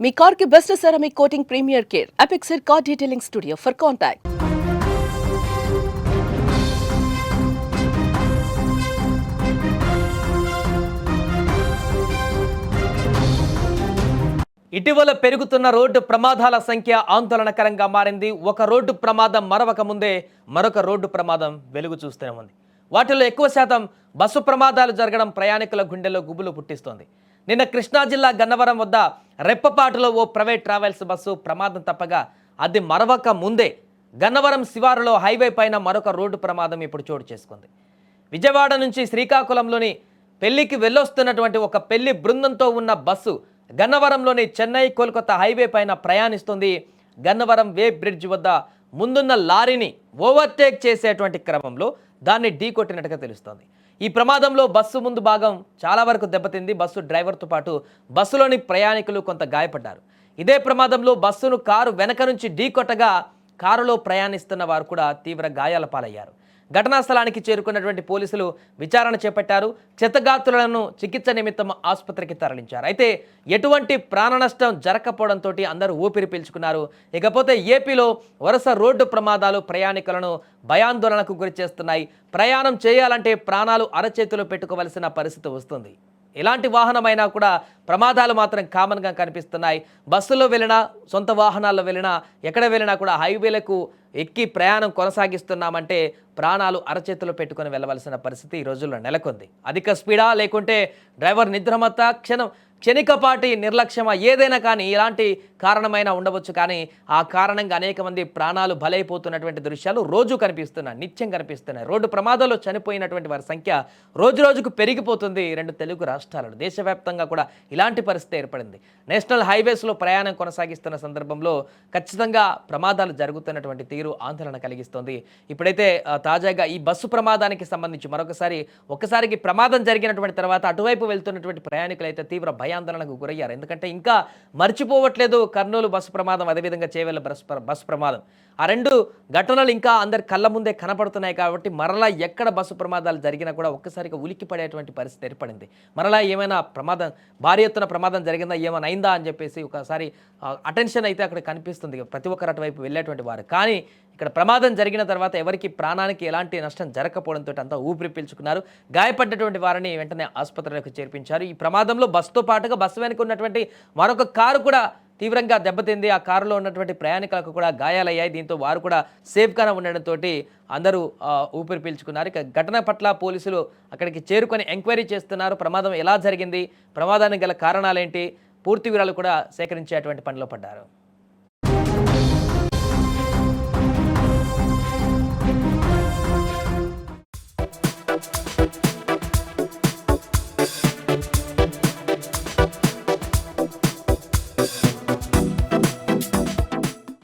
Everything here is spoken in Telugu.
మీ కార్ కి best ceramic coating premier care Apexer car detailing studio for contact. ఇటీవల పెరుగుతున్న రోడ్డు ప్రమాదాల సంఖ్య ఆందోళనకరంగా మారింది. ఒక రోడ్డు ప్రమాదం మరవక ముందే మరొక రోడ్డు ప్రమాదం వెలుగు చూస్తూనే ఉంది. వాటిలో ఎక్కువ శాతం బస్సు ప్రమాదాలు జరగడం ప్రయాణికుల గుండెల్లో గుబులు పుట్టిస్తోంది. నిన్న కృష్ణా జిల్లా గన్నవరం వద్ద రెప్పపాటులో ఓ ప్రైవేట్ ట్రావెల్స్ బస్సు ప్రమాదం తప్పగా అది మరవక ముందే గన్నవరం శివారులో హైవే పైన మరొక రోడ్డు ప్రమాదం ఇప్పుడు చోటు చేసుకుంది. విజయవాడ నుంచి శ్రీకాకుళంలోని పెళ్లికి వెళ్ళొస్తున్నటువంటి ఒక పెళ్లి బృందంతో ఉన్న బస్సు గన్నవరంలోని చెన్నై కోల్కతా హైవే పైన ప్రయాణిస్తుంది. గన్నవరం వే బ్రిడ్జ్ వద్ద ముందున్న లారీని ఓవర్టేక్ చేసేటువంటి క్రమంలో దాన్ని ఢీకొట్టినట్టుగా తెలుస్తోంది. ఈ ప్రమాదంలో బస్సు ముందు భాగం చాలా వరకు దెబ్బతింది. బస్సు డ్రైవర్తో పాటు బస్సులోని ప్రయాణికులు కొంత గాయపడ్డారు. ఇదే ప్రమాదంలో బస్సును కారు వెనక నుంచి ఢీకొట్టగా కారులో ప్రయాణిస్తున్న వారు కూడా తీవ్ర గాయాల పాలయ్యారు. ఘటనా స్థలానికి చేరుకున్నటువంటి పోలీసులు విచారణ చేపట్టారు. క్షతగాత్రులను చికిత్స నిమిత్తం ఆసుపత్రికి తరలించారు. అయితే ఎటువంటి ప్రాణ నష్టం జరగకపోవడంతో అందరూ ఊపిరి పీల్చుకున్నారు. ఇకపోతే ఏపీలో వరుస రోడ్డు ప్రమాదాలు ప్రయాణికులను భయాందోళనకు గురి చేస్తున్నాయి. ప్రయాణం చేయాలంటే ప్రాణాలు అరచేతిలో పెట్టుకోవలసిన పరిస్థితి వస్తుంది. ఎలాంటి వాహనమైనా కూడా ప్రమాదాలు మాత్రం కామన్గా కనిపిస్తున్నాయి. బస్సులో వెళ్ళినా, సొంత వాహనాల్లో వెళ్ళినా, ఎక్కడ వెళ్ళినా కూడా హైవేలకు ఎక్కి ప్రయాణం కొనసాగిస్తున్నామంటే ప్రాణాలు అరచేతిలో పెట్టుకొని వెళ్ళవలసిన పరిస్థితి ఈ రోజుల్లో నెలకొంది. అధిక స్పీడా లేకుంటే డ్రైవర్ నిద్రమత్త, క్షణికపాటి నిర్లక్ష్యమా, ఏదైనా కానీ ఎలాంటి కారణమైనా ఉండవచ్చు. కానీ ఆ కారణంగా అనేక మంది ప్రాణాలు బలైపోతున్నటువంటి దృశ్యాలు రోజు కనిపిస్తున్నాయి, నిత్యం కనిపిస్తున్నాయి. రోడ్డు ప్రమాదాల్లో చనిపోయినటువంటి వారి సంఖ్య రోజు రోజుకు పెరిగిపోతుంది. రెండు తెలుగు రాష్ట్రాలలో దేశవ్యాప్తంగా కూడా ఇలాంటి పరిస్థితి ఏర్పడింది. నేషనల్ హైవేస్లో ప్రయాణం కొనసాగిస్తున్న సందర్భంలో ఖచ్చితంగా ప్రమాదాలు జరుగుతున్నటువంటి తీరు ఆందోళన కలిగిస్తోంది. ఇప్పుడైతే తాజాగా ఈ బస్సు ప్రమాదానికి సంబంధించి ఒక్కసారికి ప్రమాదం జరిగినటువంటి తర్వాత అటువైపు వెళ్తున్నటువంటి ప్రయాణికులు అయితే తీవ్ర భయాందోళనకు గురయ్యారు. ఎందుకంటే ఇంకా మర్చిపోవట్లేదు కర్నూలు బస్సు ప్రమాదం, అదేవిధంగా చేవెళ్ల బస్సు ప్రమాదం. ఆ రెండు ఘటనలు ఇంకా అందరి కళ్ళ ముందే కనపడుతున్నాయి. కాబట్టి మరలా ఎక్కడ బస్సు ప్రమాదాలు జరిగినా కూడా ఒక్కసారిగా ఉలిక్కి పడేటువంటి పరిస్థితి ఏర్పడింది. మరలా ఏమైనా ప్రమాదం, భారీ ఎత్తున ప్రమాదం జరిగిందా, ఏమైనా అయిందా అని చెప్పేసి ఒకసారి అటెన్షన్ అయితే అక్కడ కనిపిస్తుంది ప్రతి ఒక్కరు అటువైపు వెళ్ళేటువంటి వారు. కానీ ఇక్కడ ప్రమాదం జరిగిన తర్వాత ఎవరికి ప్రాణానికి ఎలాంటి నష్టం జరగకపోవడంతో అంతా ఊపిరి పీల్చుకున్నారు. గాయపడ్డటువంటి వారిని వెంటనే ఆసుపత్రులకు చేర్పించారు. ఈ ప్రమాదంలో బస్సుతో పాటుగా బస్సు వెనుక ఉన్నటువంటి మరొక కారు కూడా తీవ్రంగా దెబ్బతింది. ఆ కారులో ఉన్నటువంటి ప్రయాణికులకు కూడా గాయాలయ్యాయి. దీంతో వారు కూడా సేఫ్గానే ఉండడంతో అందరూ ఊపిరి పీల్చుకున్నారు. ఇక ఘటన పట్ల పోలీసులు అక్కడికి చేరుకొని ఎంక్వైరీ చేస్తున్నారు. ప్రమాదం ఎలా జరిగింది, ప్రమాదానికి గల కారణాలేంటి, పూర్తి వివరాలు కూడా సేకరించేటువంటి పనిలో పడ్డారు.